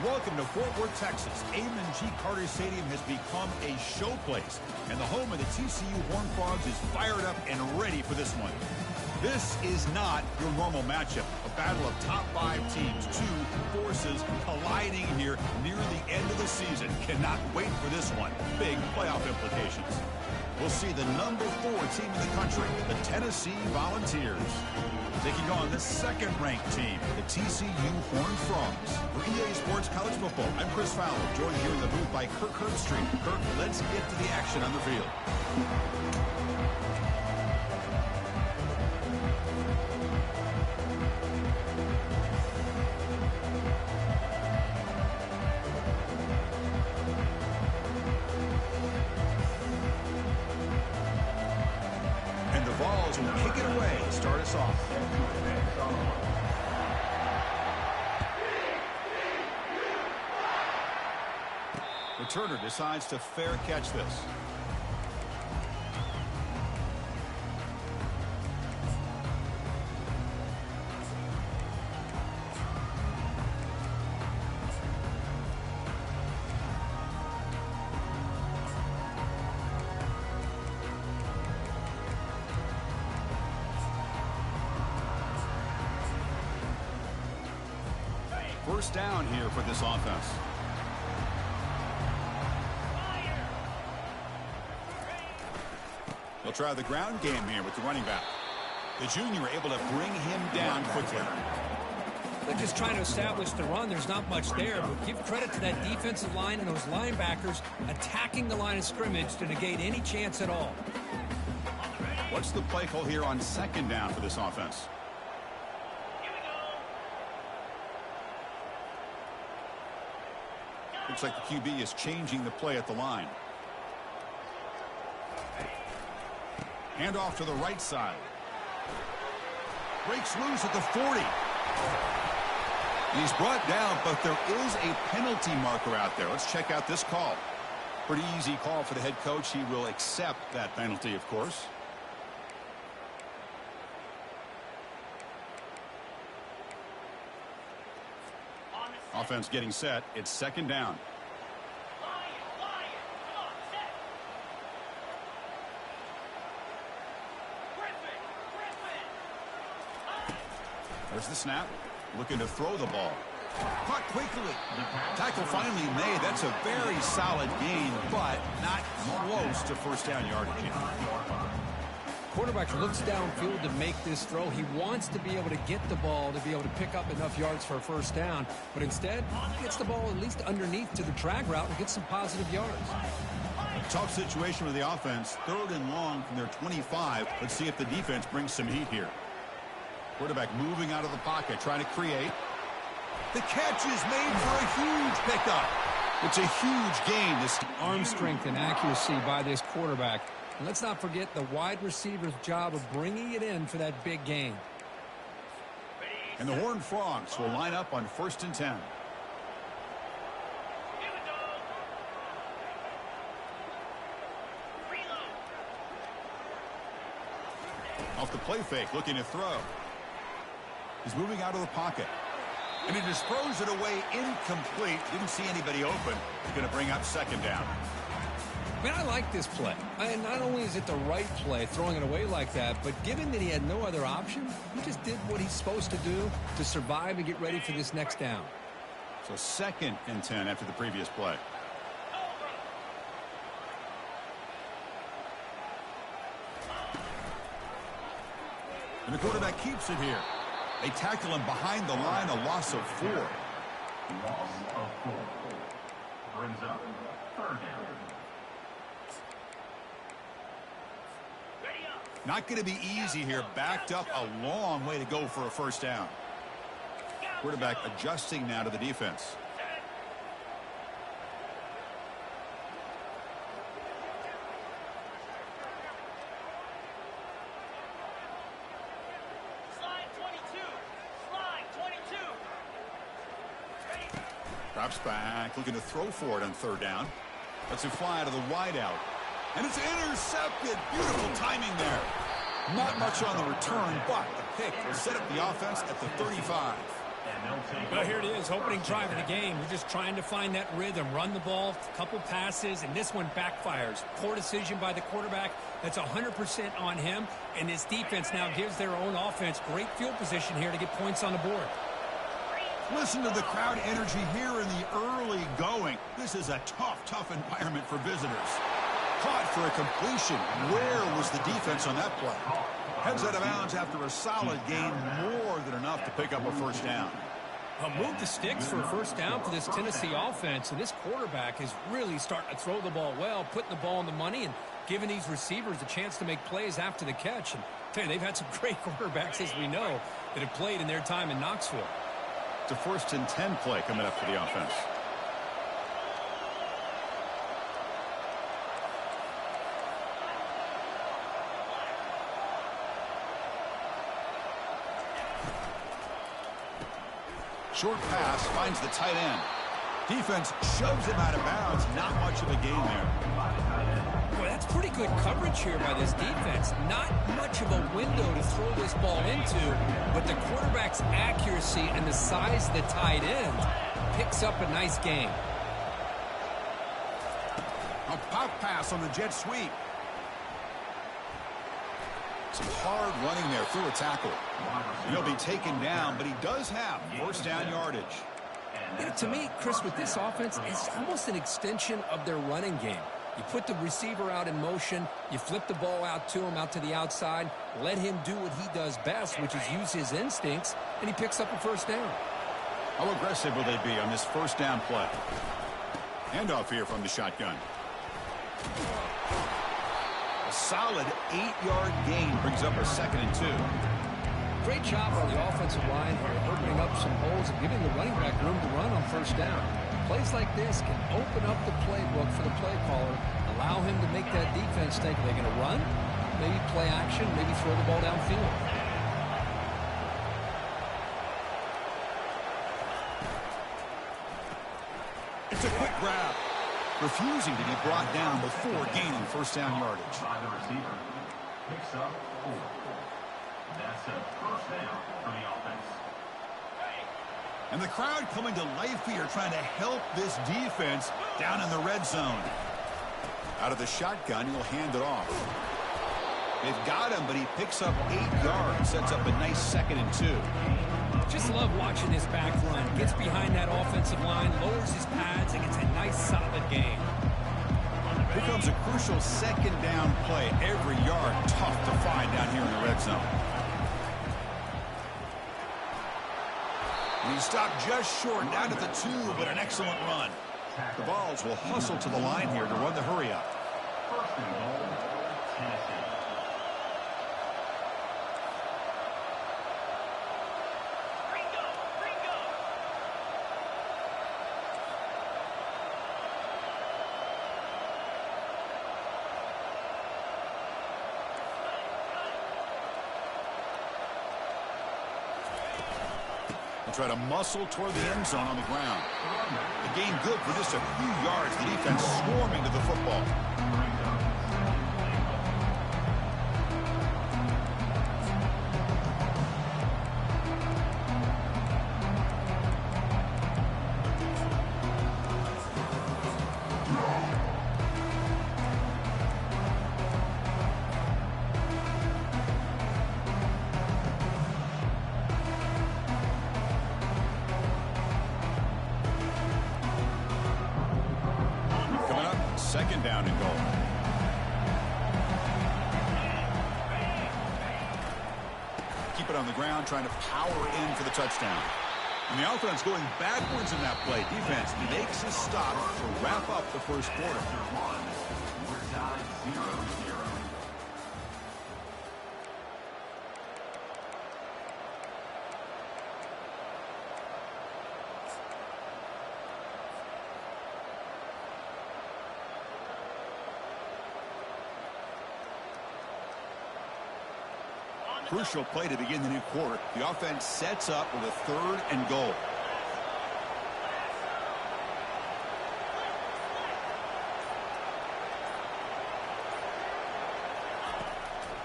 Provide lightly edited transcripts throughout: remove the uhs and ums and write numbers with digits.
Welcome to Fort Worth, Texas. Amon G. Carter Stadium has become a show place, and the home of the TCU Horned Frogs is fired up and ready for this one. This is not your normal matchup, a battle of top 5 teams, 2 forces colliding here near the end of the season. Cannot wait for this one. Big playoff implications. We'll see the number 4 team in the country, the Tennessee Volunteers, taking on the second-ranked team, the TCU Horned Frogs. For EA Sports College Football, I'm Chris Fowler, joined here in the booth by Kirk Herbstreit. Kirk, let's get to the action on the field. And the Vols will kick it away to start us off. Returner decides to fair catch this. First down here for this offense. They'll try the ground game here with the running back. The junior able to bring him down quickly. They're just trying to establish the run. There's not much there, but give credit to that defensive line and those linebackers attacking the line of scrimmage to negate any chance at all. What's the play call here on second down for this offense? Looks like the QB is changing the play at the line. Hand off to the right side. Breaks loose at the 40. He's brought down, but there is a penalty marker out there. Let's check out this call. Pretty easy call for the head coach. He will accept that penalty, of course. Offense getting set. It's second down. There's the snap. Looking to throw the ball. Caught quickly. Tackle finally made. That's a very solid gain, but not close to first down yardage. Quarterback looks downfield to make this throw. He wants to be able to get the ball to be able to pick up enough yards for a first down, but instead he gets the ball at least underneath to the drag route and gets some positive yards. Tough situation with the offense. 3rd and long from their 25. Let's see if the defense brings some heat here. Quarterback moving out of the pocket, trying to create. The catch is made for a huge pickup. It's a huge gain. This arm strength and accuracy by this quarterback. And let's not forget the wide receiver's job of bringing it in for that big gain. And the Horned Frogs will line up on 1st and 10. Off the play fake, looking to throw. He's moving out of the pocket. And he just throws it away incomplete. Didn't see anybody open. He's going to bring up second down. Man, I like this play. And not only is it the right play, throwing it away like that, but given that he had no other option, he just did what he's supposed to do to survive and get ready for this next down. So 2nd and 10 after the previous play. And the quarterback keeps it here. They tackle him behind the line, a loss of 4. Loss of 4. Brings up 3rd down. Not going to be easy here. Backed up a long way to go for a first down. Quarterback adjusting now to the defense. Drops back, looking to throw for it on 3rd down. Lets it fly out of the wideout. And it's intercepted. Beautiful timing there. Not much on the return, but the pick will set up the offense at the 35. And they'll take Well, here it is, opening drive of the game. You're just trying to find that rhythm, run the ball, a couple passes, and this one backfires. Poor decision by the quarterback. That's 100% on him, and this defense now gives their own offense great field position here to get points on the board. Listen to the crowd energy here in the early going. This is a tough environment for visitors. Caught for a completion. Where was the defense on that play? Heads out of bounds after a solid gain, more than enough to pick up a first down. Move the sticks for a first down for this Tennessee offense, and this quarterback is really starting to throw the ball well, putting the ball in the money, and giving these receivers a chance to make plays after the catch. And I tell you, they've had some great quarterbacks, as we know, that have played in their time in Knoxville. It's a 1st and 10 play coming up for the offense. Short pass finds the tight end. Defense shoves him out of bounds. Not much of a gain there. Boy, that's pretty good coverage here by this defense. Not much of a window to throw this ball into, but the quarterback's accuracy and the size of the tight end picks up a nice gain. A pop pass on the jet sweep. Some hard running there through a tackle. He'll be taken down, but he does have first down yardage. You know, to me, Chris, with this offense, it's almost an extension of their running game. You put the receiver out in motion, you flip the ball out to him, out to the outside, let him do what he does best, which is use his instincts, and he picks up a first down. How aggressive will they be on this first down play? Handoff here from the shotgun. A solid 8-yard gain brings up a 2nd and 2. Great job on the offensive line here, opening up some holes and giving the running back room to run on first down. Plays like this can open up the playbook for the play caller, allow him to make that defense think, are they going to run? Maybe play action, maybe throw the ball downfield. It's a quick grab. Refusing to be brought down before gaining first down yardage. by the receiver. Picks up 4. That's a first down for the offense. And the crowd coming to life here, trying to help this defense down in the red zone. Out of the shotgun, he'll hand it off. They've got him, but he picks up 8 yards, sets up a nice 2nd and 2. Just love watching this back run. Gets behind that offensive line, lowers his pads, and gets a nice solid gain. Here comes a crucial 2nd down play. Every yard tough to find down here in the red zone. And he stopped just short, down to the 2, but an excellent run. The Vols will hustle to the line here to run the hurry up. First and goal, Tennessee. Try to muscle toward the end zone on the ground. The gain good for just a few yards. The defense swarming to the football. Second down and goal. Keep it on the ground, trying to power in for the touchdown. And the offense going backwards in that play. Defense makes a stop to wrap up the first quarter. We're tied 0-0. Crucial play to begin the new quarter. The offense sets up with a 3rd and goal.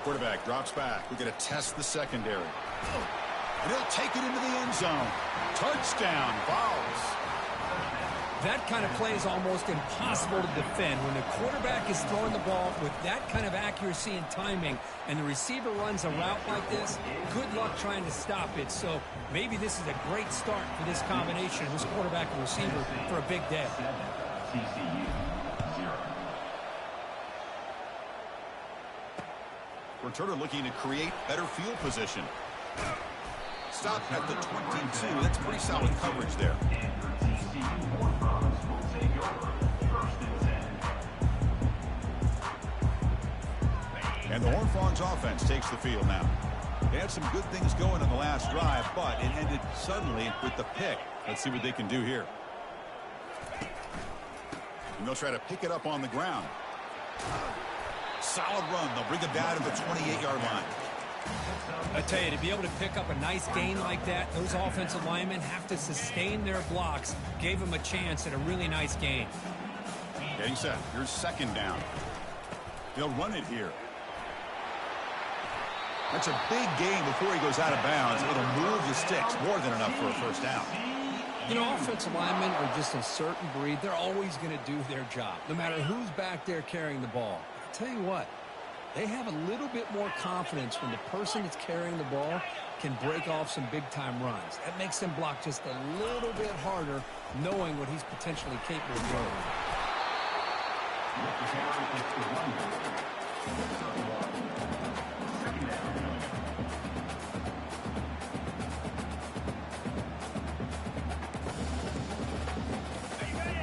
Quarterback drops back. We're going to test the secondary. And he'll take it into the end zone. Touchdown, Vols. That kind of play is almost impossible to defend. When the quarterback is throwing the ball with that kind of accuracy and timing, and the receiver runs a route like this, good luck trying to stop it. So maybe this is a great start for this combination, this quarterback and receiver, for a big day. TCU 0. Returner looking to create better field position. Stop at the 22. That's pretty solid coverage there. And the Horned Frogs offense takes the field now. They had some good things going in the last drive, but it ended suddenly with the pick. Let's see what they can do here. And they'll try to pick it up on the ground. Solid run. They'll bring it down to the 28-yard line. I tell you, to be able to pick up a nice gain like that, those offensive linemen have to sustain their blocks. Gave them a chance at a really nice gain. Getting set. Here's second down. They'll run it here. That's a big gain before he goes out of bounds. It'll move the sticks. More than enough for a first down. You know, offensive linemen are just a certain breed. They're always going to do their job, no matter who's back there carrying the ball. I'll tell you what, they have a little bit more confidence when the person that's carrying the ball can break off some big-time runs. That makes them block just a little bit harder, knowing what he's potentially capable of doing.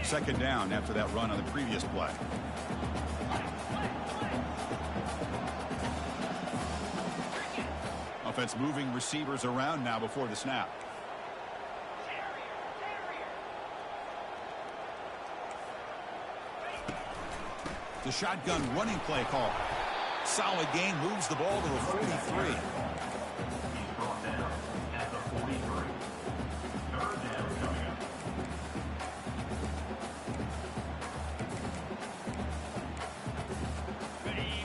Second down after that run on the previous play. Offense moving receivers around now before the snap. The shotgun running play call. Solid gain, moves the ball to the 43.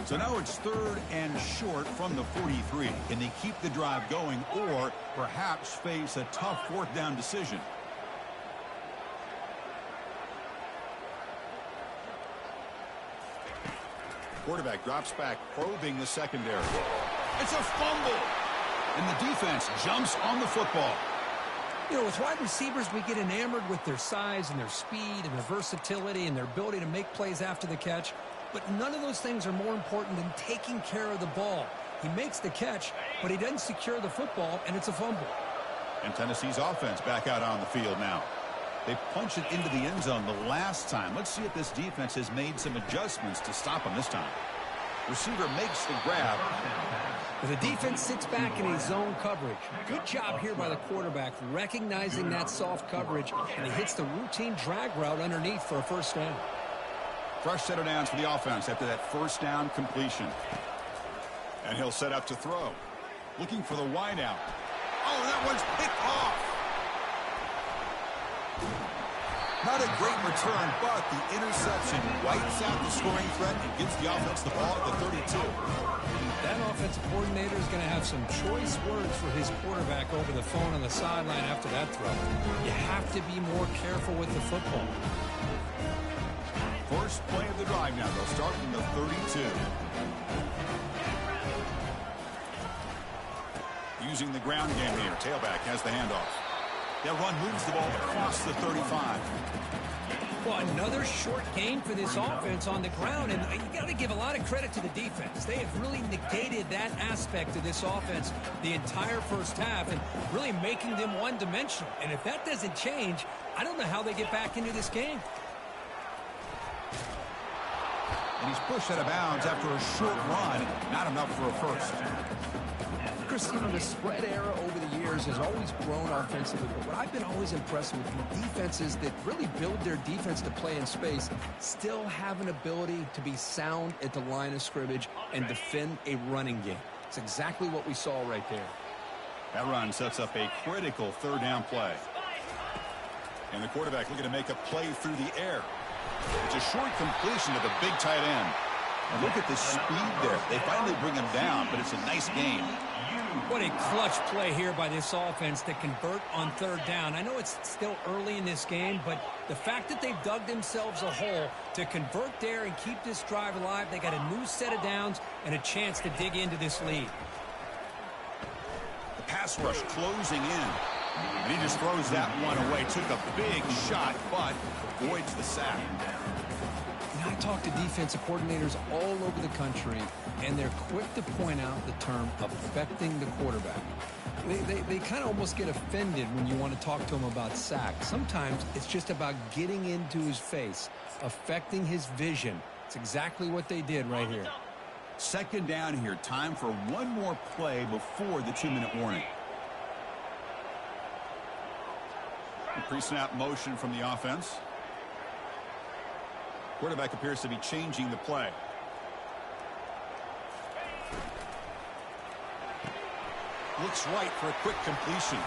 So now it's third and short from the 43. Can they keep the drive going or perhaps face a tough fourth down decision? Quarterback drops back, probing the secondary. It's a fumble. And the defense jumps on the football. You know, with wide receivers, we get enamored with their size and their speed and their versatility and their ability to make plays after the catch. But none of those things are more important than taking care of the ball. He makes the catch, but he doesn't secure the football, and it's a fumble. And Tennessee's offense back out on the field now. They punched it into the end zone the last time. Let's see if this defense has made some adjustments to stop him this time. Receiver makes the grab. The defense sits back in a zone coverage. Good job here by the quarterback, recognizing that soft coverage, and he hits the routine drag route underneath for a first down. Fresh set of downs for the offense after that first down completion. And he'll set up to throw. Looking for the wide out. Oh, that one's picked off. Not a great return, but the interception wipes out the scoring threat and gives the offense the ball at the 32. That offensive coordinator is going to have some choice words for his quarterback over the phone on the sideline after that throw. You have to be more careful with the football. First play of the drive now. They'll start from the 32. Using the ground game here. Tailback has the handoff. That run moves the ball across the 35. Well, another short gain for this offense on the ground, and you got to give a lot of credit to the defense. They have really negated that aspect of this offense the entire first half and really making them one-dimensional. And if that doesn't change, I don't know how they get back into this game. And he's pushed out of bounds after a short run. Not enough for a first. Chris, you know, the spread era over the years has always grown offensively, but what I've been always impressed with defenses that really build their defense to play in space still have an ability to be sound at the line of scrimmage and defend a running game. It's exactly what we saw right there. That run sets up a critical third down play. And the quarterback looking to make a play through the air. It's a short completion to the big tight end. And look at the speed there. They finally bring him down, but it's a nice game. What a clutch play here by this offense to convert on third down. I know it's still early in this game, but the fact that they've dug themselves a hole to convert there and keep this drive alive, they got a new set of downs and a chance to dig into this lead. The pass rush closing in. And he just throws that one away. Took a big shot, but avoids the sack. I talk to defensive coordinators all over the country, and they're quick to point out the term affecting the quarterback. They kind of almost get offended when you want to talk to them about sacks. Sometimes it's just about getting into his face, affecting his vision. It's exactly what they did right here. Second down here. Time for one more play before the 2-minute warning. Pre-snap motion from the offense. Quarterback appears to be changing the play. Looks right for a quick completion.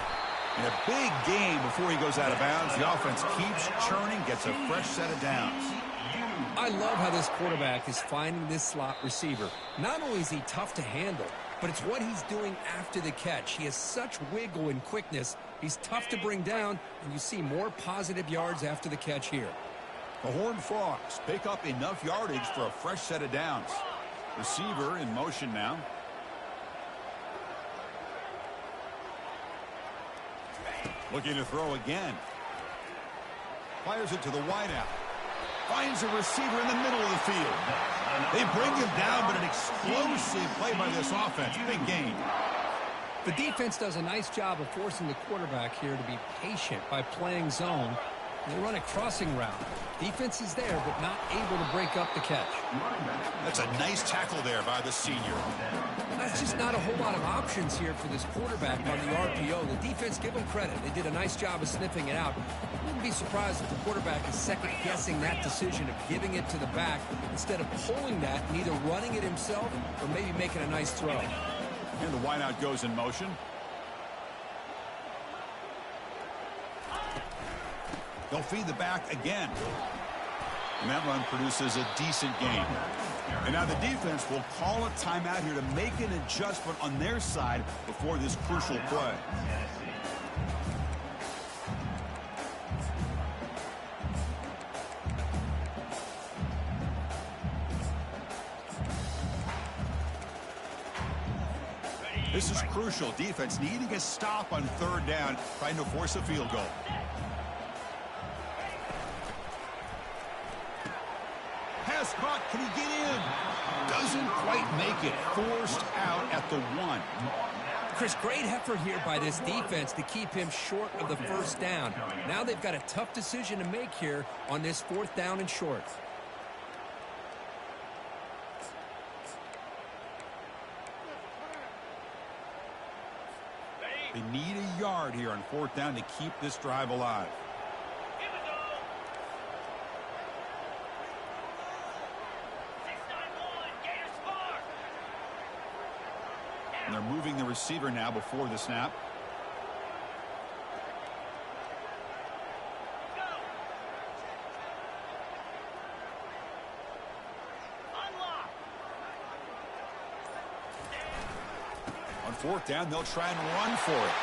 And a big gain before he goes out of bounds. The offense keeps churning, gets a fresh set of downs. I love how this quarterback is finding this slot receiver. Not only is he tough to handle, but it's what he's doing after the catch. He has such wiggle and quickness. He's tough to bring down, and you see more positive yards after the catch here. The Horned Frogs pick up enough yardage for a fresh set of downs. Receiver in motion now. Looking to throw again. Fires it to the wideout. Finds a receiver in the middle of the field. They bring him down, but an explosive play by this offense. Big gain. The defense does a nice job of forcing the quarterback here to be patient by playing zone. They run a crossing route. Defense is there, but not able to break up the catch. That's a nice tackle there by the senior. That's just not a whole lot of options here for this quarterback on the RPO. The defense, give them credit. They did a nice job of sniffing it out. I wouldn't be surprised if the quarterback is second-guessing that decision of giving it to the back instead of pulling that and either running it himself or maybe making a nice throw. And the wideout goes in motion. They'll feed the back again. And that run produces a decent gain. And now the defense will call a timeout here to make an adjustment on their side before this crucial play. This is crucial. Defense needing a stop on third down, trying to force a field goal. Pass caught. Can he get in? Doesn't quite make it. Forced out at the 1. Chris, great effort here by this defense to keep him short of the first down. Now they've got a tough decision to make here on this 4th down and short. They need a yard here on 4th down to keep this drive alive. And they're moving the receiver now before the snap. On 4th down, they'll try and run for it.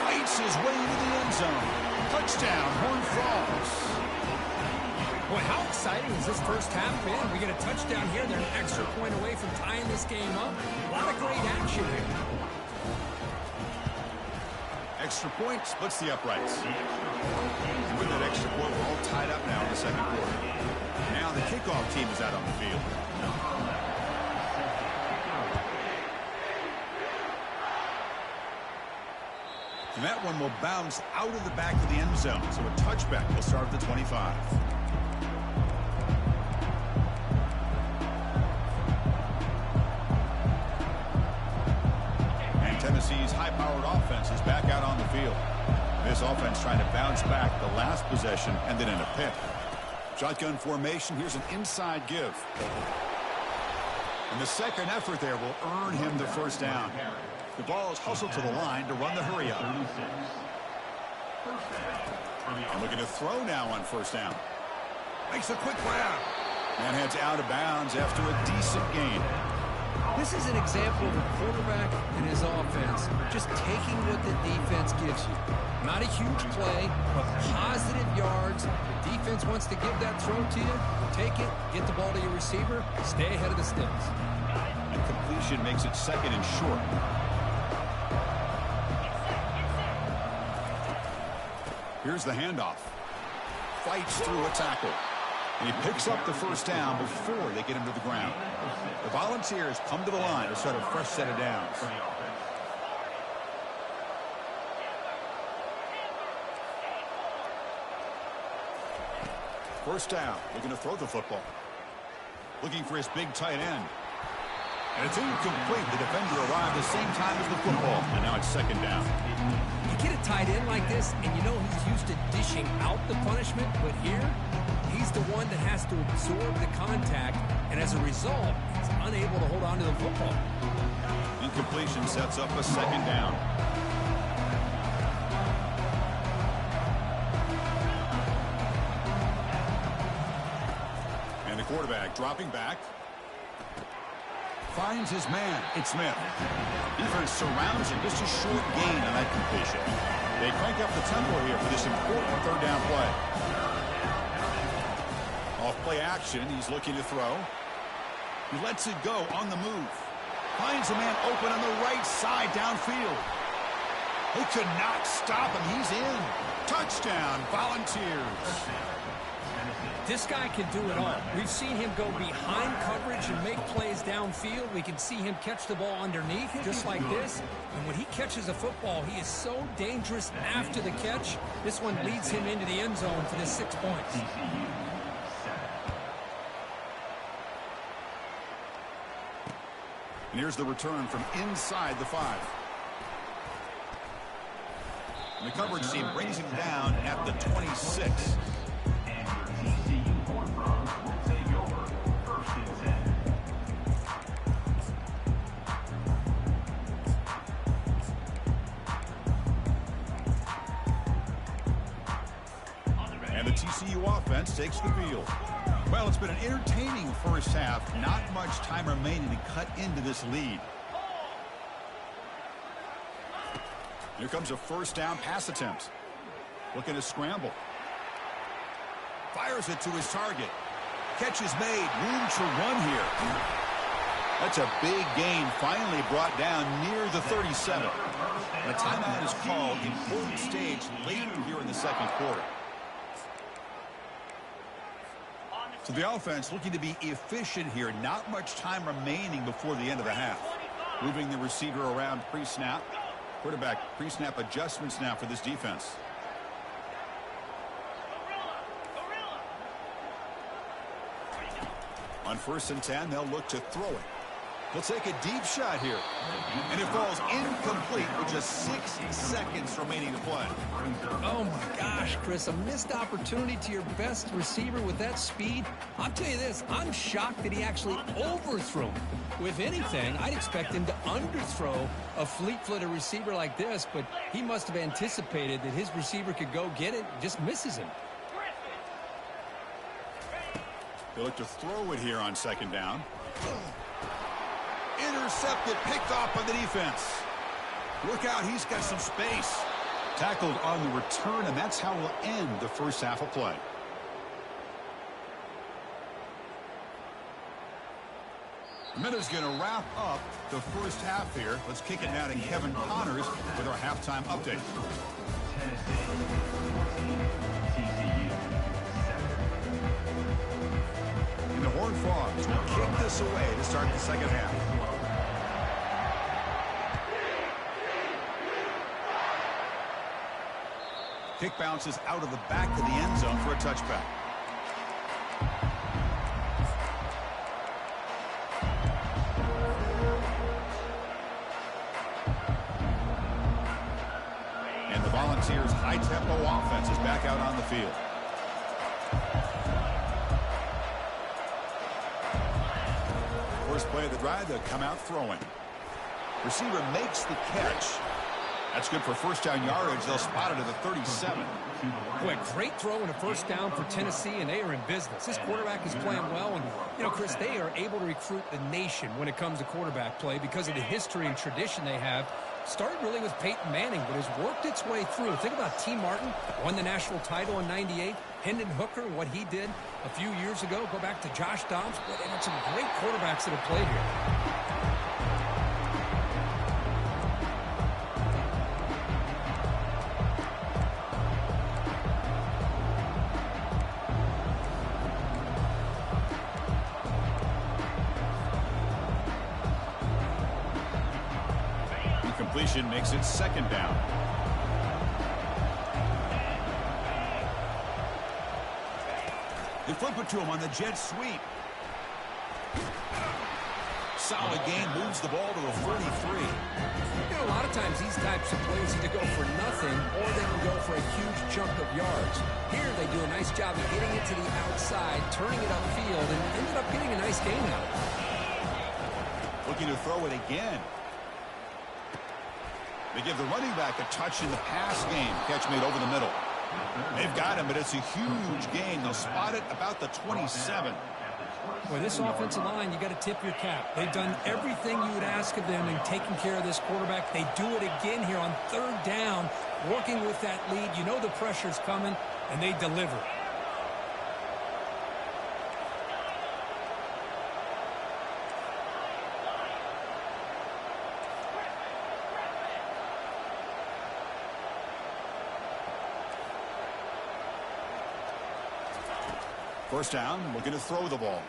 Fights his way into the end zone. Touchdown, Horned Frogs. Boy, how exciting has this first half been? We get a touchdown here. They're an extra point away from tying this game up. A lot of great action here. Extra point splits the uprights. And with that extra point, we're all tied up now in the second quarter. Now the kickoff team is out on the field. And that one will bounce out of the back of the end zone. So a touchback will start at the 25. And Tennessee's high-powered offense is back out on the field. This offense trying to bounce back. The last possession ended in a pick. Shotgun formation. Here's an inside give. And the second effort there will earn him the first down. The ball is hustled to the line to run the hurry up. And looking to throw now on 1st down. Makes a quick grab. And heads out of bounds after a decent gain. This is an example of a quarterback and his offense just taking what the defense gives you. Not a huge play, but positive yards. The defense wants to give that throw to you. Take it, get the ball to your receiver, stay ahead of the sticks. And completion makes it second and short. Here's the handoff. Fights through a tackle. And he picks up the first down before they get him to the ground. The Volunteers come to the line to start a fresh set of downs. First down, looking to throw the football. Looking for his big tight end. And it's incomplete. The defender arrived the same time as the football. And now it's second down. You get a tight end like this, and you know he's used to dishing out the punishment, but here, he's the one that has to absorb the contact, and as a result, he's unable to hold on to the football. Incompletion sets up a second down. And the quarterback dropping back. Finds his man. It's Smith. Defense surrounds him. Just a short gain on that completion. They crank up the tempo here for this important third down play. Off play action. He's looking to throw. He lets it go on the move. Finds a man open on the right side downfield. They could not stop him. He's in. Touchdown, Volunteers. This guy can do it all. We've seen him go behind coverage and make plays downfield. We can see him catch the ball underneath, just like this. And when he catches a football, he is so dangerous after the catch. This one leads him into the end zone for the 6 points. And here's the return from inside the 5. And the coverage team brings him down at the 26. TCU Horned Frogs will take over 1st and 10. And the TCU offense takes the field. Well, it's been an entertaining first half. Not much time remaining to cut into this lead. Here comes a first down pass attempt. Looking to scramble. Fires it to his target. Catch is made. Room to run here. That's a big gain. Finally brought down near the 37. And a timeout is called. Important stage late here in the second quarter. So the offense looking to be efficient here. Not much time remaining before the end of the half. Moving the receiver around pre-snap. Quarterback pre-snap adjustments now for this defense. On 1st and 10, they'll look to throw it. They'll take a deep shot here. And it falls incomplete with just 6 seconds remaining to play. Oh, my gosh, Chris, a missed opportunity to your best receiver with that speed. I'll tell you this, I'm shocked that he actually overthrew him. With anything, I'd expect him to underthrow a fleet-footed receiver like this, but he must have anticipated that his receiver could go get it and just misses him. They look to throw it here on second down. Intercepted, picked off by the defense. Look out, he's got some space. Tackled on the return, and that's how we'll end the first half of play. The minute's going to wrap up the first half here. Let's kick it now to Kevin Connors with our halftime update. And the Horned Frogs will kick this away to start the second half. Kick bounces out of the back of the end zone for a touchback. And the Volunteers' high-tempo offense is back out on the field. First play of the drive, they'll come out throwing. Receiver makes the catch. That's good for first down yardage. They'll spot it at the 37. Boy, great throw and a first down for Tennessee, and they are in business. This quarterback is playing well, and, you know, Chris, they are able to recruit the nation when it comes to quarterback play because of the history and tradition they have. Started really with Peyton Manning, but has worked its way through. Think about T. Martin, won the national title in '98. Hendon Hooker, what he did a few years ago. Go back to Josh Dobbs. Boy, they've had some great quarterbacks that have played here. Completion makes it second down. They flip it to him on the jet sweep. Solid gain, moves the ball to the 43. You know, a lot of times these types of plays either go for nothing or they can go for a huge chunk of yards. Here they do a nice job of getting it to the outside, turning it upfield, and ended up getting a nice gain out of it. Looking to throw it again. They give the running back a touch in the pass game. Catch made over the middle. They've got him, but it's a huge gain. They'll spot it about the 27. Boy, this offensive line, you got to tip your cap. They've done everything you would ask of them in taking care of this quarterback. They do it again here on third down, working with that lead. You know the pressure's coming, and they deliver. First down, looking to throw the ball.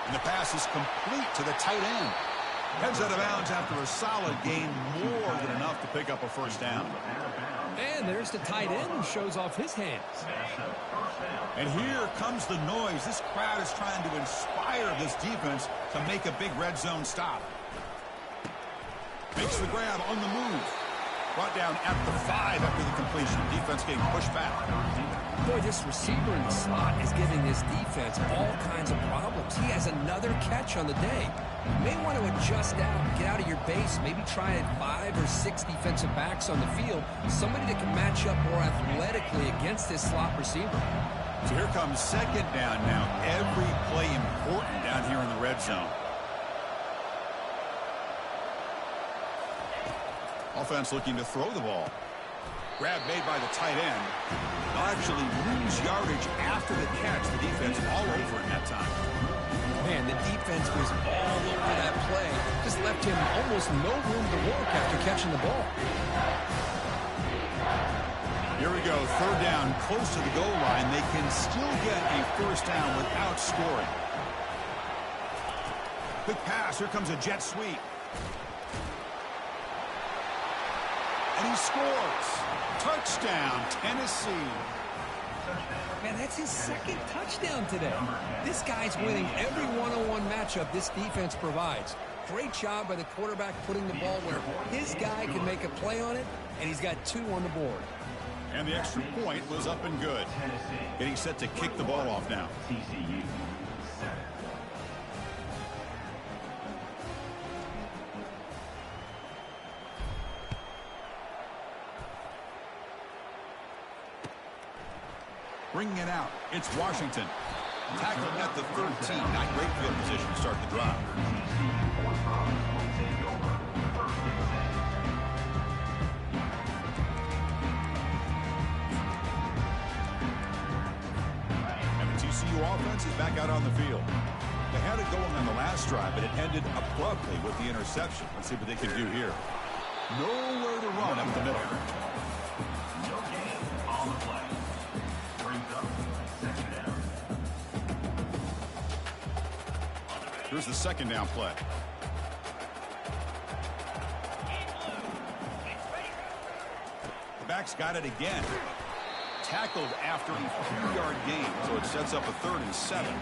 And the pass is complete to the tight end. Heads out of bounds after a solid gain, more than enough to pick up a first down. And there's the tight end who shows off his hands. And here comes the noise. This crowd is trying to inspire this defense to make a big red zone stop. Makes the grab on the move. Brought down at the 5 after the completion. Defense getting pushed back. Boy, this receiver in the slot is giving this defense all kinds of problems. He has another catch on the day. You may want to adjust out, get out of your base, maybe try 5 or 6 defensive backs on the field, somebody that can match up more athletically against this slot receiver. So here comes second down now. Every play important down here in the red zone. Offense looking to throw the ball. Grab made by the tight end. They'll actually lose yardage after the catch. The defense all over it that time. Man, the defense was all over that play. Just left him almost no room to work after catching the ball. Here we go. Third down, close to the goal line. They can still get a first down without scoring. Quick pass. Here comes a jet sweep. And he scores. Touchdown, Tennessee. Man, that's his second touchdown today. This guy's winning every one-on-one matchup this defense provides. Great job by the quarterback putting the ball where his guy can make a play on it, and he's got 2 on the board. And the extra point was up and good. Getting set to kick the ball off now. TCU. Bringing it out, it's Washington. Tackling at the 13. Not great field position to start the drive. And the TCU offense is back out on the field. They had it going on the last drive, but it ended abruptly with the interception. Let's see what they can do here. Nowhere to run up the middle. No gain on the play. Brings up second down. Here's the second down play. The back's got it again. Tackled after a few-yard gain, so it sets up a 3rd and 7.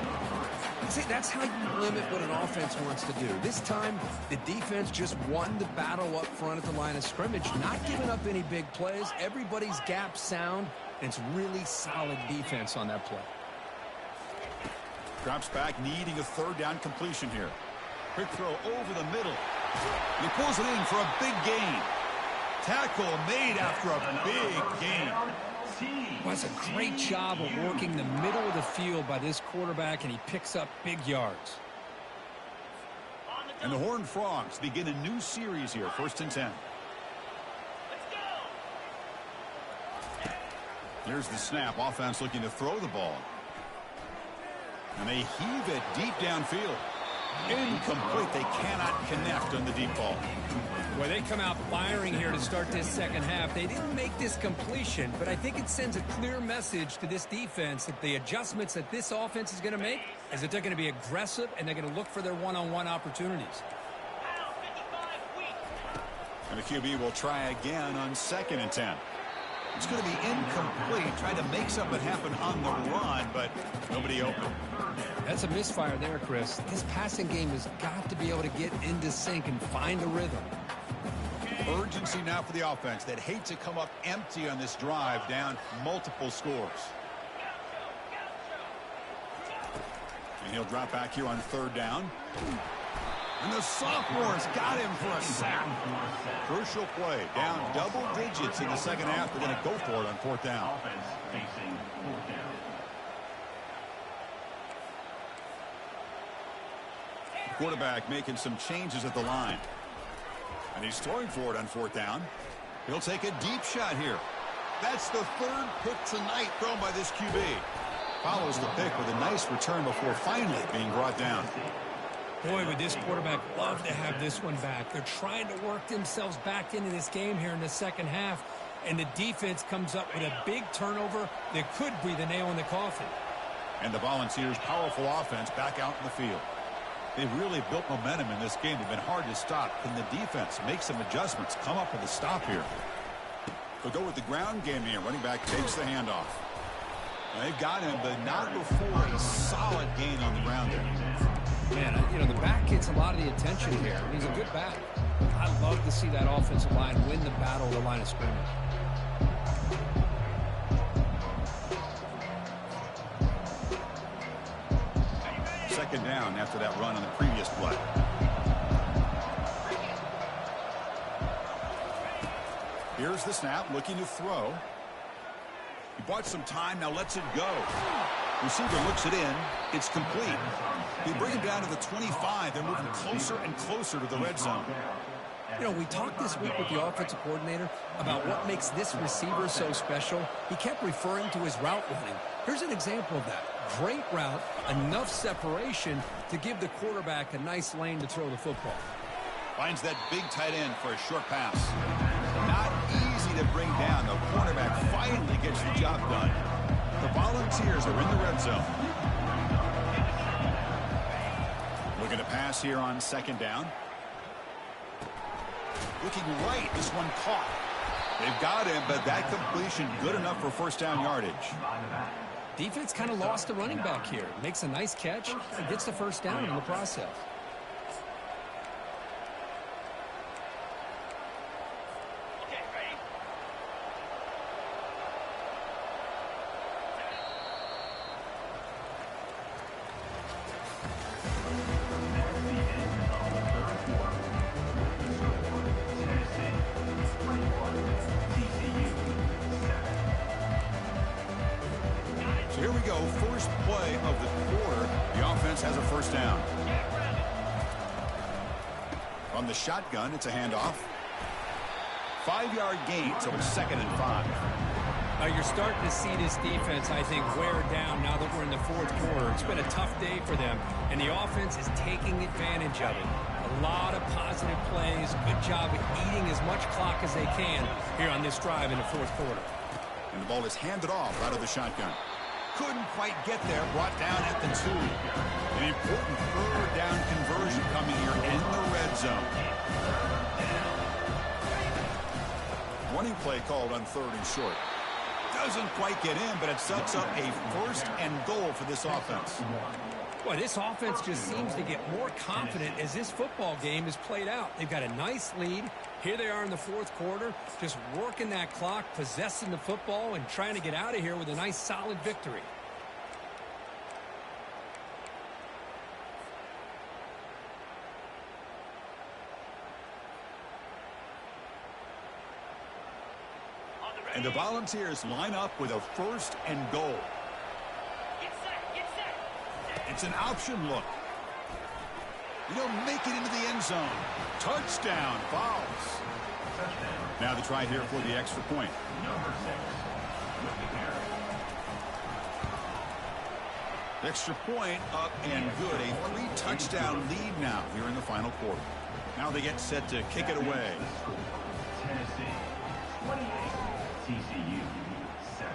See, that's how you limit what an offense wants to do. This time, the defense just won the battle up front at the line of scrimmage, not giving up any big plays. Everybody's gap sound, and it's really solid defense on that play. Drops back, needing a 3rd down completion here. Quick throw over the middle. He pulls it in for a big gain. Tackle made after a big gain. Well, that's a great job of working the middle of the field by this quarterback, and he picks up big yards. And the Horned Frogs begin a new series here, 1st and 10. Here's the snap. Offense looking to throw the ball. And they heave it deep downfield. Incomplete. They cannot connect on the deep ball. Well, they come out firing here to start this second half. They didn't make this completion, but I think it sends a clear message to this defense that the adjustments that this offense is going to make is that they're going to be aggressive and they're going to look for their one-on-one opportunities. And the QB will try again on 2nd and 10. It's going to be incomplete, trying to make something happen on the run, but nobody open. That's a misfire there, Chris. This passing game has got to be able to get into sync and find a rhythm. Urgency now for the offense that hate to come up empty on this drive, down multiple scores. And he'll drop back here on 3rd down. And the sophomore's got him for a sack. Crucial play. Down double digits in the second half. They're going to go for it on 4th down. Offense facing 4th down. Quarterback making some changes at the line. And he's throwing for it on 4th down. He'll take a deep shot here. That's the 3rd pick tonight thrown by this QB. Follows the pick with a nice return before finally being brought down. Boy, would this quarterback love to have this one back. They're trying to work themselves back into this game here in the second half, and the defense comes up with a big turnover that could be the nail in the coffin. And the Volunteers' powerful offense back out in the field. They've really built momentum in this game. They've been hard to stop. Can the defense make some adjustments, come up with a stop here? They'll go with the ground game here. Running back takes the handoff. Now, they've got him, but not before a solid gain on the ground there. Man, you know, the back gets a lot of the attention here. He's a good back. I'd love to see that offensive line win the battle of the line of scrimmage. Second down after that run on the previous play. Here's the snap, looking to throw. He bought some time, now lets it go. Receiver looks it in. It's complete. He bring him down to the 25. They're moving closer and closer to the red zone. You know, we talked this week with the offensive coordinator about what makes this receiver so special. He kept referring to his route running. Here's an example of that. Great route, enough separation to give the quarterback a nice lane to throw the football. Finds that big tight end for a short pass. Not easy to bring down. The cornerback finally gets the job done. The Volunteers are in the red zone. Looking to pass here on 2nd down. Looking right, this one caught. They've got him, but that completion good enough for 1st down yardage. Defense kind of lost the running back here. Makes a nice catch and gets the 1st down in the process. Here we go, first play of the quarter. The offense has a 1st down. From the shotgun, it's a handoff. 5-yard gain, so it's 2nd and 5. Now you're starting to see this defense, I think, wear down now that we're in the 4th quarter. It's been a tough day for them, and the offense is taking advantage of it. A lot of positive plays. Good job of eating as much clock as they can here on this drive in the 4th quarter. And the ball is handed off out of the shotgun. Couldn't quite get there, brought down at the 2. An important 3rd down conversion coming here in the red zone. Running play called on 3rd and short. Doesn't quite get in, but it sets up a 1st and goal for this offense. Boy, this offense just seems to get more confident as this football game is played out. They've got a nice lead. Here they are in the 4th quarter, just working that clock, possessing the football, and trying to get out of here with a nice, solid victory. And the Volunteers line up with a 1st and goal. It's an option look. He'll make it into the end zone. Touchdown, Vols. Now the try here for the extra point. Number 6 with the carry. Extra point up and good. A 3-touchdown lead now here in the final quarter. Now they get set to kick it away. Tennessee 28, TCU 7.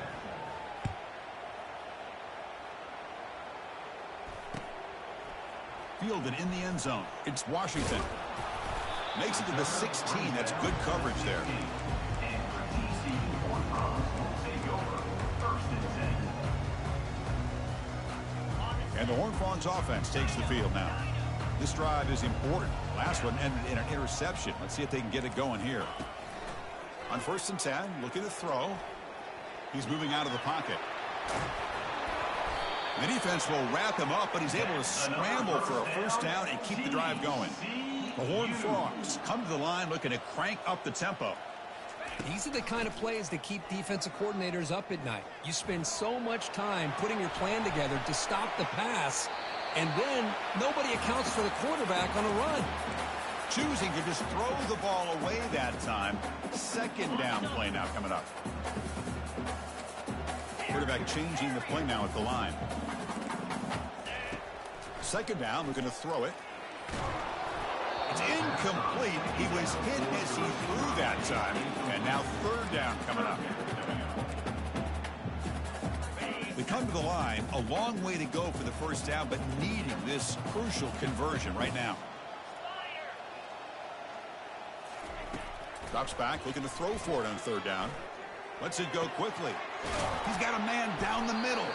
Fielded in the end zone. It's Washington. Makes it to the 16. That's good coverage there. And for TCU, Hornfrogs will take over 1st and 10. And the Horned Frogs offense takes the field now. This drive is important. Last one ended in an interception. Let's see if they can get it going here. On 1st and 10, looking to throw. He's moving out of the pocket. The defense will wrap him up, but he's able to scramble for a 1st down and keep the drive going. The Horned Frogs come to the line looking to crank up the tempo. These are the kind of plays that keep defensive coordinators up at night. You spend so much time putting your plan together to stop the pass, and then nobody accounts for the quarterback on a run. Choosing to just throw the ball away that time. 2nd down play now coming up. Quarterback changing the play now at the line. 2nd down, we're going to throw it. It's incomplete. He was hit as he threw that time. And now 3rd down coming up. They come to the line. A long way to go for the 1st down, but needing this crucial conversion right now. Drops back, looking to throw for it on 3rd down. Lets it go quickly. He's got a man down the middle.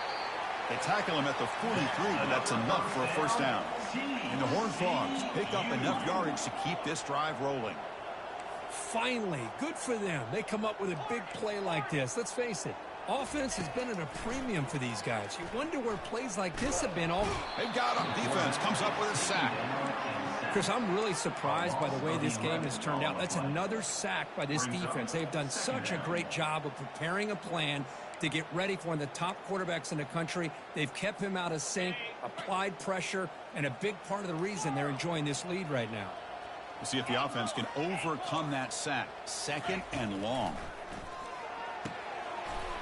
They tackle him at the 43, but that's enough for a 1st down. And the Horned Frogs pick up enough yardage to keep this drive rolling. Finally, good for them. They come up with a big play like this. Let's face it, offense has been at a premium for these guys. You wonder where plays like this have been all... They've got him. Defense comes up with a sack. Chris, I'm really surprised by the way this game has turned out. That's another sack by this defense. They've done such a great job of preparing a plan to get ready for one of the top quarterbacks in the country. They've kept him out of sync, applied pressure, and a big part of the reason they're enjoying this lead right now. We'll see if the offense can overcome that sack. 2nd and long.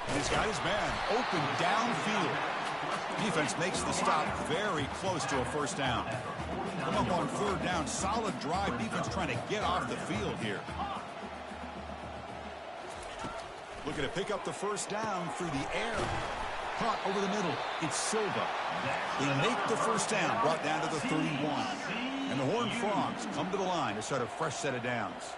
And he's got his man open downfield. Defense makes the stop very close to a 1st down. Come up on 3rd down. Solid drive. Defense trying to get off the field here. Looking to pick up the 1st down through the air. Caught over the middle. It's Silva. They make the 1st down. Brought down to the 31. And the Horned Frogs come to the line to start a fresh set of downs.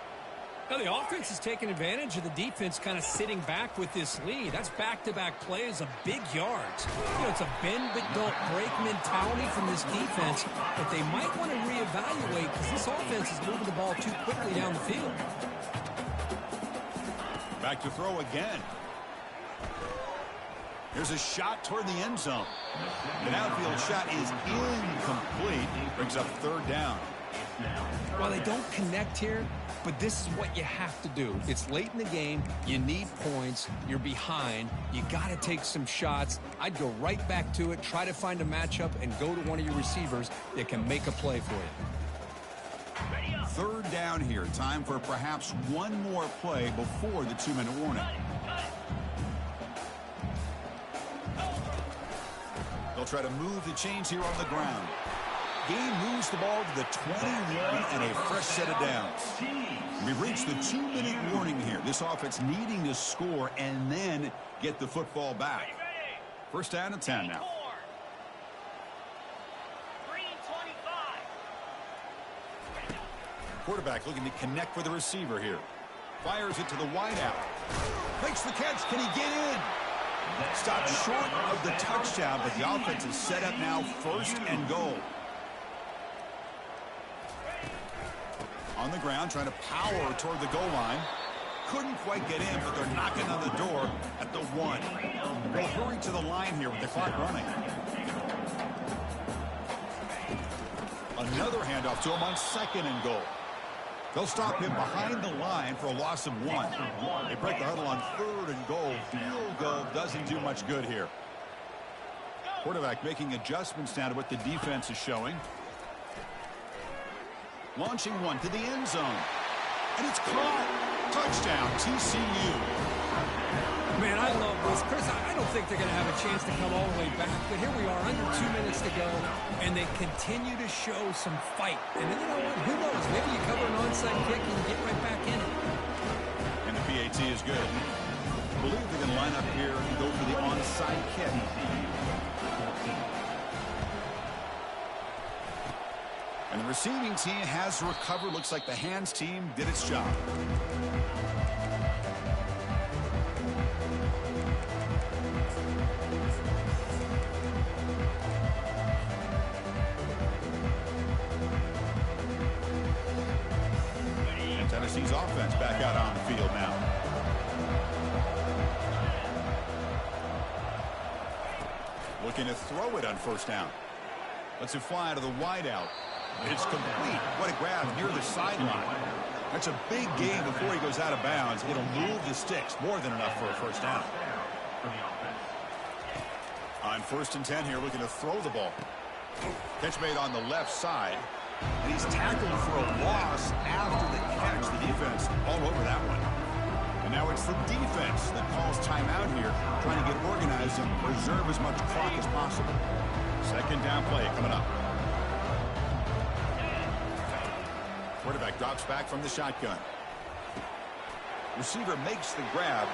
Now the offense is taking advantage of the defense kind of sitting back with this lead. That's back-to-back plays of big yards. You know, it's a bend but don't break mentality from this defense, but they might want to reevaluate because this offense is moving the ball too quickly down the field. Back to throw again. Here's a shot toward the end zone. The outfield shot is incomplete. Brings up 3rd down. Well, they don't connect here, but this is what you have to do. It's late in the game. You need points. You're behind. You got to take some shots. I'd go right back to it, try to find a matchup, and go to one of your receivers that can make a play for you. 3rd down here. Time for perhaps one more play before the 2-minute warning. They'll try to move the chains here on the ground. Game moves the ball to the 21 and a fresh set of downs. We've reached the 2-minute warning here. This offense needing to score and then get the football back. 1st down and 10 now. Quarterback looking to connect with the receiver here. Fires it to the wideout. Makes the catch. Can he get in? Stopped short of the touchdown, but the offense is set up now 1st and goal. On the ground, trying to power toward the goal line. Couldn't quite get in, but they're knocking on the door at the 1. They'll hurry to the line here with the clock running. Another handoff to him on 2nd and goal. They'll stop him behind the line for a loss of 1. They break the huddle on 3rd and goal. Field goal doesn't do much good here. Quarterback making adjustments now to what the defense is showing. Launching one to the end zone. And it's caught. Touchdown, TCU. Man, I love this. Chris, I don't think they're going to have a chance to come all the way back, but here we are, under 2 minutes to go, and they continue to show some fight. And then, you know what? Who knows? Maybe you cover an onside kick and you get right back in it. And the PAT is good. I believe they're going to line up here and go for the onside kick. And the receiving team has recovered. Looks like the hands team did its job. And Tennessee's offense back out on the field now. Looking to throw it on 1st down. Lets it fly to the wideout. It's complete. What a grab near the sideline. That's a big gain before he goes out of bounds. It'll move the sticks. More than enough for a 1st down. On 1st and 10 here, looking to throw the ball. Catch made on the left side. And he's tackled for a loss after the catch. The defense all over that one. And now it's the defense that calls timeout here, trying to get organized and preserve as much clock as possible. 2nd down play coming up. Quarterback drops back from the shotgun. Receiver makes the grab.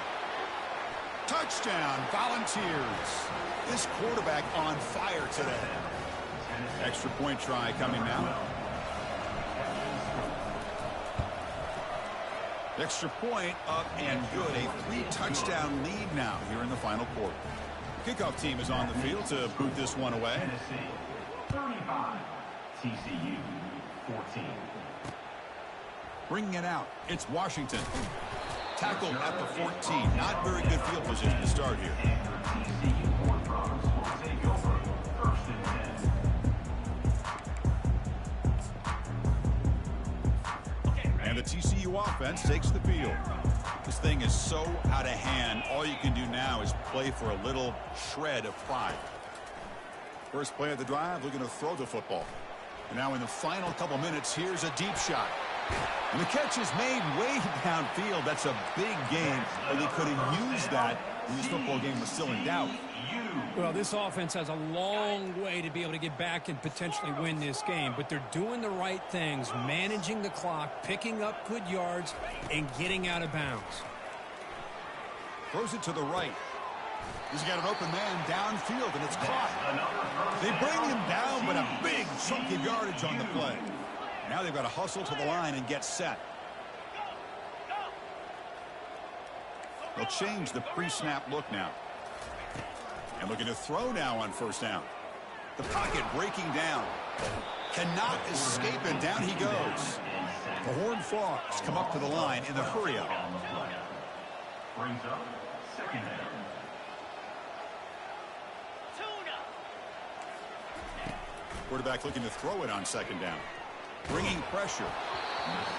Touchdown, Volunteers. This quarterback on fire today. Extra point try coming now. Extra point up and good. A 3-touchdown lead now here in the final quarter. Kickoff team is on the field to boot this one away. 35, TCU 14. Bringing it out, it's Washington. Tackled at the 14. Not very good field position to start here. And the TCU offense takes the field. This thing is so out of hand. All you can do now is play for a little shred of pride. First play of the drive, looking to throw the football. And now in the final couple minutes, here's a deep shot. And the catch is made way downfield. That's a big gain, but they could have used that when this football game was still in doubt. Well, this offense has a long way to be able to get back and potentially win this game, but they're doing the right things, managing the clock, picking up good yards, and getting out of bounds. Throws it to the right. He's got an open man downfield, and it's caught. They bring him down, but a big chunk of yardage on the play. Now they've got to hustle to the line and get set. They'll change the pre-snap look now. And looking to throw now on 1st down. The pocket breaking down. Cannot escape, and down he goes. The Horned Frogs come up to the line in the hurry-up. Brings up 2nd down. Quarterback looking to throw it on 2nd down. Bringing pressure.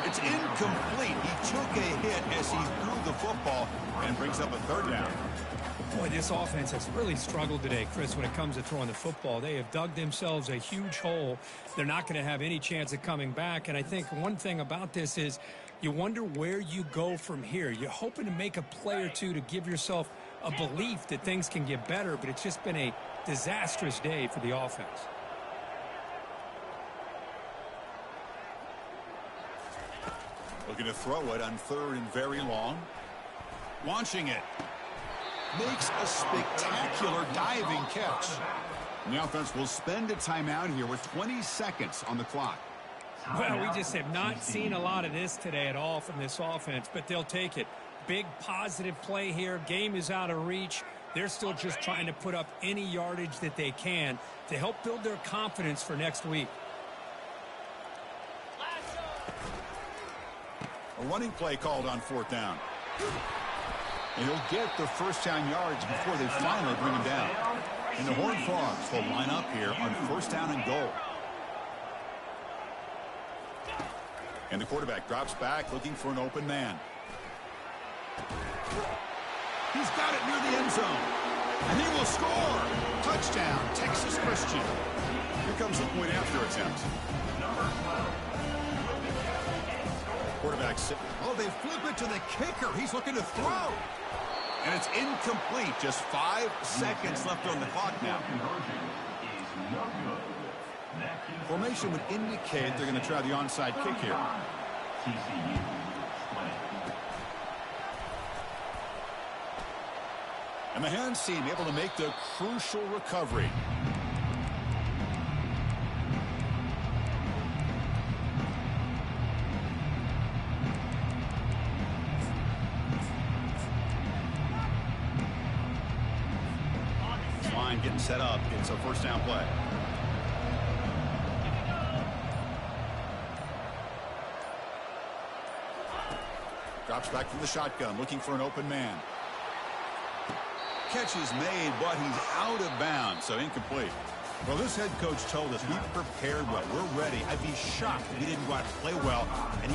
It's incomplete. He took a hit as he threw the football and brings up a 3rd down. Boy, this offense has really struggled today, Chris, when it comes to throwing the football. They have dug themselves a huge hole. They're not going to have any chance of coming back. And I think one thing about this is you wonder where you go from here. You're hoping to make a play or two to give yourself a belief that things can get better, but it's just been a disastrous day for the offense. Looking to throw it on 3rd and very long. Launching it. Makes a spectacular diving catch. And the offense will spend a timeout here with 20 seconds on the clock. Well, we just have not seen a lot of this today at all from this offense, but they'll take it. Big positive play here. Game is out of reach. They're still just trying to put up any yardage that they can to help build their confidence for next week. A running play called on 4th down. And he'll get the 1st down yards before they finally bring him down. And the Horned Frogs will line up here on 1st down and goal. And the quarterback drops back looking for an open man. He's got it near the end zone. And he will score. Touchdown, Texas Christian. Here comes the point after attempt. Quarterback sit. Oh, they flip it to the kicker. He's looking to throw. And it's incomplete. Just 5 seconds left on the clock now. Formation would indicate they're going to try the onside kick here. TCU. And the hands team able to make the crucial recovery. Line getting set up. It's a first down play. Drops back from the shotgun, looking for an open man. Catch is made, but he's out of bounds, so incomplete. Well, this head coach told us we prepared well. We're ready. I'd be shocked if he didn't go out and play well. And